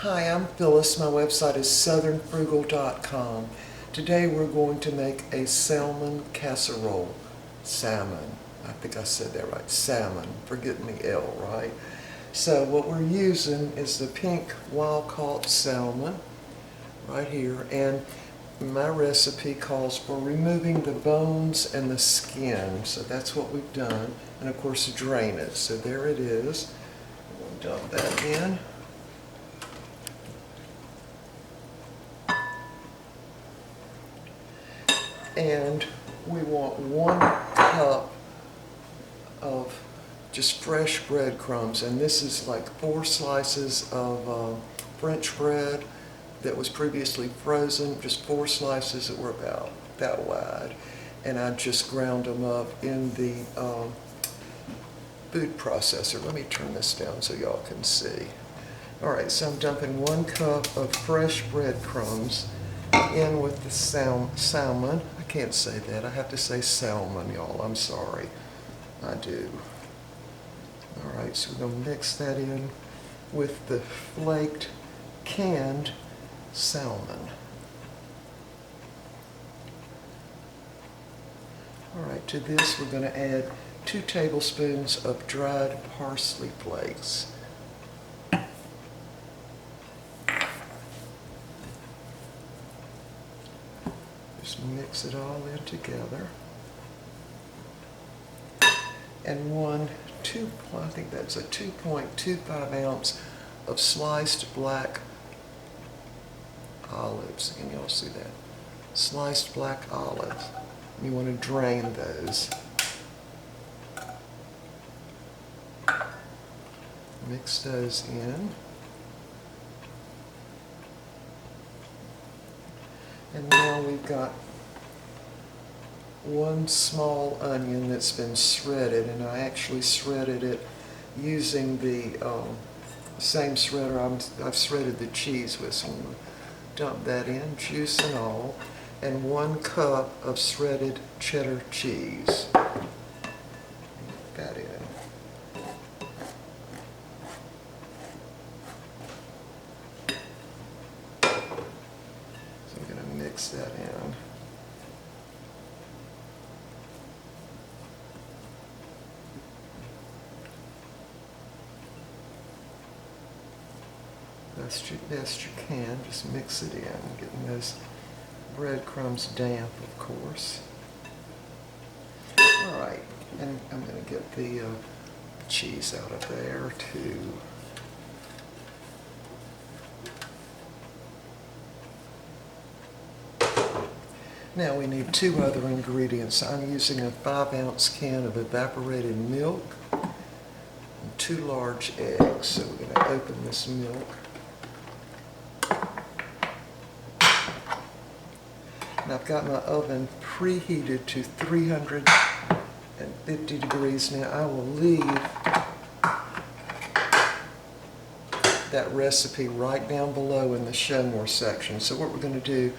Hi, I'm Phyllis. My website is southernfrugal.com. Today we're going to make a salmon casserole. Salmon. I think I said that right. Salmon. Forgetting the L, right? So what we're using is the pink wild-caught salmon right here. And my recipe calls for removing the bones and the skin. So that's what we've done. And of course drain it. So there it is. We'll dump that in. And we want 1 cup of just fresh breadcrumbs, and this is like 4 slices of French bread that was previously frozen, just 4 slices that were about that wide, and I just ground them up in the food processor. Let me turn this down so y'all can see. Alright, so I'm dumping 1 cup of fresh breadcrumbs in with the salmon. I can't say that. I have to say salmon, y'all. I'm sorry. I do. Alright, so we're going to mix that in with the flaked canned salmon. Alright, to this we're going to add 2 tablespoons of dried parsley flakes. Just mix it all in together. And I think that's a 2.25 ounce of sliced black olives. Can y'all see that? Sliced black olives. You want to drain those. Mix those in. And now we've got 1 small onion that's been shredded, and I actually shredded it using the same shredder I've shredded the cheese with. So I'm going to dump that in, juice and all, and 1 cup of shredded cheddar cheese. Put that in. Mix that in. Best you can, just mix it in, getting those breadcrumbs damp, of course. Alright, and I'm going to get the cheese out of there too. Now we need 2 other ingredients. I'm using a 5-ounce can of evaporated milk and 2 large eggs. So we're going to open this milk. And I've got my oven preheated to 350 degrees. Now I will leave that recipe right down below in the show more section. So what we're going to do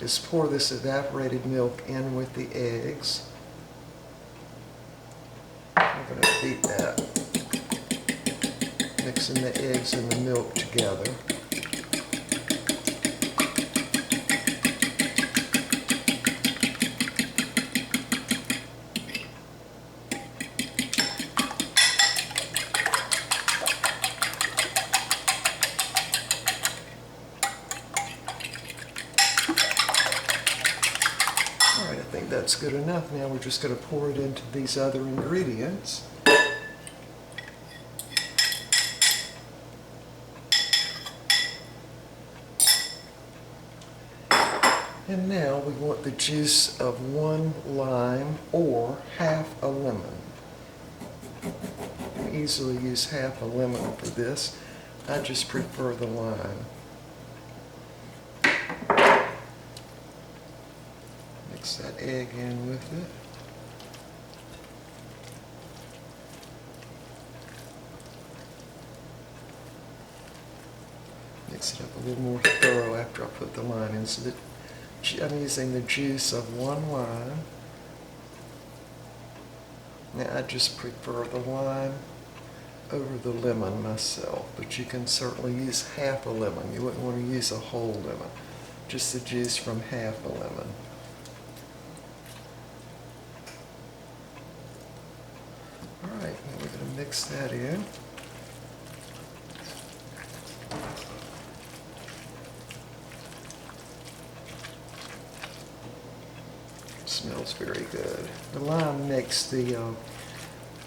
is pour this evaporated milk in with the eggs. I'm going to beat that, mixing the eggs and the milk together. Alright, I think that's good enough. Now we're just going to pour it into these other ingredients. And now we want the juice of 1 lime or half a lemon. You can easily use half a lemon for this. I just prefer the lime. Mix that egg in with it. Mix it up a little more thorough after I put the lime in. So that I'm using the juice of 1 lime. Now I just prefer the lime. over the lemon myself, but you can certainly use half a lemon. You wouldn't want to use a whole lemon, just the juice from half a lemon. All right, now we're going to mix that in. Smells very good. The lime makes the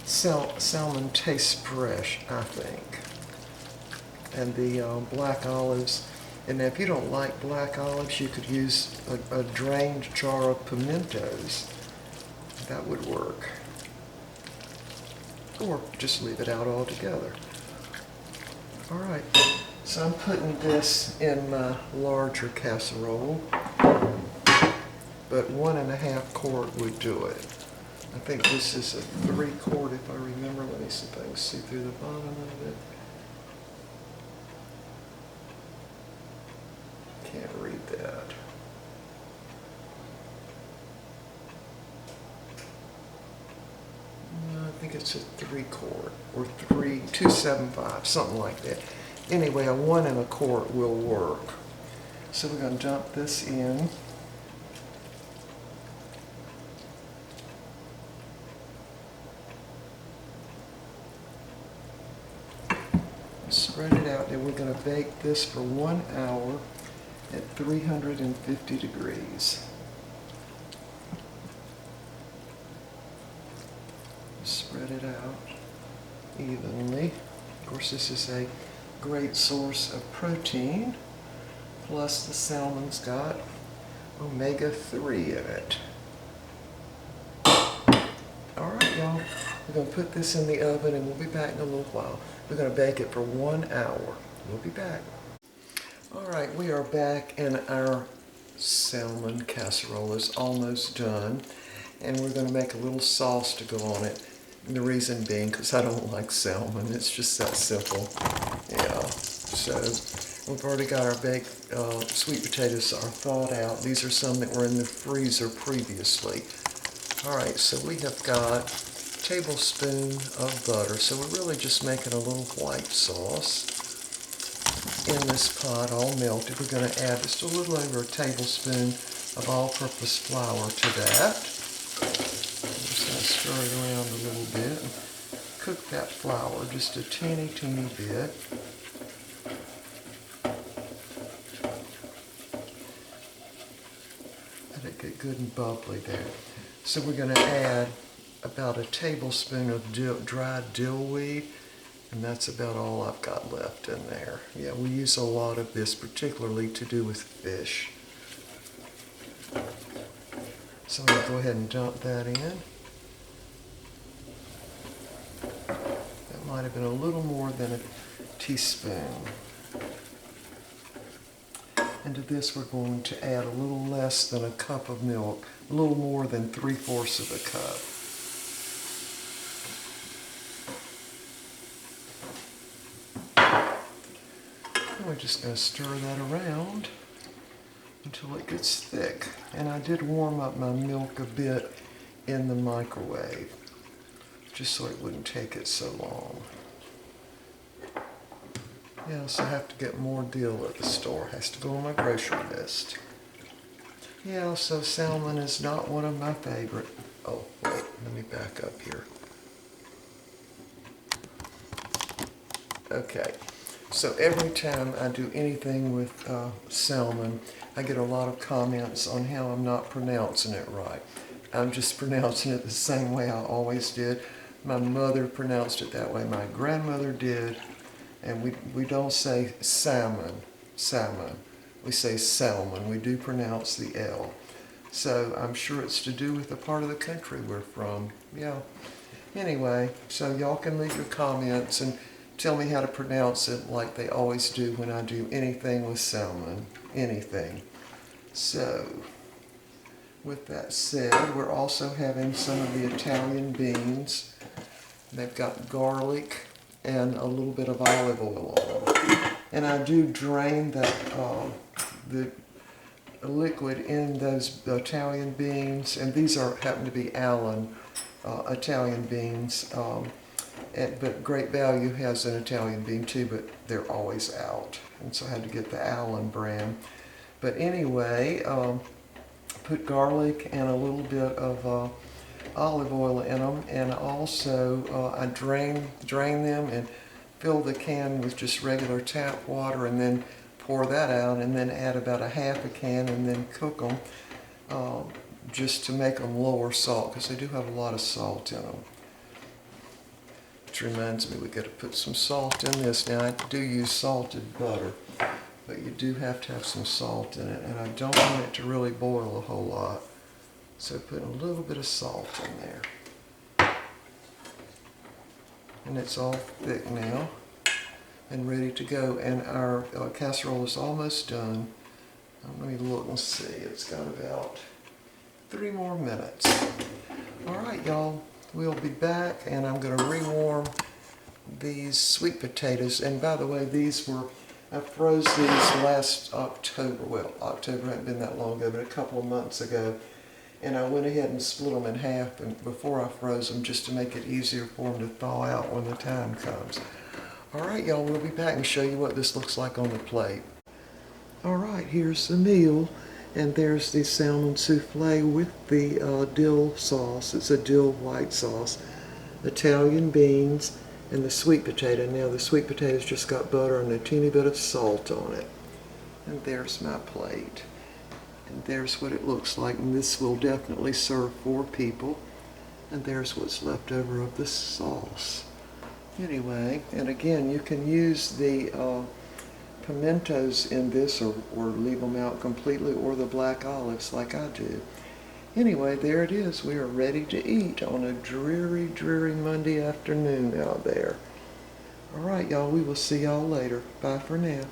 salmon taste fresh, I think. And the black olives, and if you don't like black olives, you could use a drained jar of pimentos. That would work. Or just leave it out altogether. All right, so I'm putting this in my larger casserole, but 1.5 quart would do it. I think this is a 3 quart if I remember. Let me see if I can see through the bottom of it. Can't read that. No, I think it's a 3 quart or 275, something like that. Anyway, a 1 quart will work. So we're going to dump this in. Spread it out, and we're going to bake this for 1 hour at 350 degrees. Spread it out evenly. Of course, this is a great source of protein, plus the salmon's got omega-3 in it. All right, y'all. We're going to put this in the oven, and we'll be back in a little while. We're going to bake it for 1 hour. We'll be back. All right, we are back, and our salmon casserole is almost done. And we're going to make a little sauce to go on it. And the reason being, because I don't like salmon. It's just that simple. Yeah. So we've already got our baked sweet potatoes are thawed out. These are some that were in the freezer previously. All right, so we have got a tablespoon of butter. So we're really just making a little white sauce in this pot, all melted. We're going to add just a little over a tablespoon of all-purpose flour to that. I'm just going to stir it around a little bit and cook that flour just a teeny bit. Let it get good and bubbly there. So we're going to add about a tablespoon of dried dill weed, and that's about all I've got left in there. Yeah, we use a lot of this, particularly to do with fish. So I'm going to go ahead and dump that in. That might have been a little more than a teaspoon. And to this we're going to add a little less than a cup of milk, a little more than 3/4 of a cup. And we're just going to stir that around until it gets thick. And I did warm up my milk a bit in the microwave, just so it wouldn't take it so long. Yes, I have to get more dill at the store. Has to go on my grocery list. Yeah, so salmon is not one of my favorite. Oh, wait, let me back up here. Okay, so every time I do anything with salmon, I get a lot of comments on how I'm not pronouncing it right. I'm just pronouncing it the same way I always did. My mother pronounced it that way. My grandmother did. And we don't say salmon. We say salmon. We do pronounce the L. So I'm sure it's to do with the part of the country we're from. Yeah. Anyway, so y'all can leave your comments and tell me how to pronounce it like they always do when I do anything with salmon. Anything. So, with that said, we're also having some of the Italian beans. They've got garlic and a little bit of olive oil on them. And I do drain that the liquid in those Italian beans, and these happen to be Allen Italian beans. But Great Value has an Italian bean too, but they're always out. And so I had to get the Allen brand. But anyway, put garlic and a little bit of olive oil in them, and also I drain them and fill the can with just regular tap water, and then pour that out, and then add about a half a can, and then cook them just to make them lower salt, because they do have a lot of salt in them. Which reminds me, we got to put some salt in this. Now I do use salted butter, but you do have to have some salt in it, and I don't want it to really boil a whole lot. So put a little bit of salt in there. And it's all thick now and ready to go. And our casserole is almost done. Let me look and see. It's got about 3 more minutes. All right, y'all. We'll be back, and I'm going to rewarm these sweet potatoes. And by the way, I froze these last October. Well, October hadn't been that long ago, but a couple of months ago. And I went ahead and split them in half before I froze them, just to make it easier for them to thaw out when the time comes. All right, y'all, we'll be back and show you what this looks like on the plate. All right, here's the meal. And there's the salmon souffle with the dill sauce. It's a dill white sauce, Italian beans, and the sweet potato. Now the sweet potato's just got butter and a teeny bit of salt on it. And there's my plate. And there's what it looks like. And this will definitely serve 4 people. And there's what's left over of the sauce. Anyway, and again, you can use the pimentos in this, or leave them out completely, or the black olives like I do. Anyway, there it is. We are ready to eat on a dreary, dreary Monday afternoon out there. All right, y'all, we will see y'all later. Bye for now.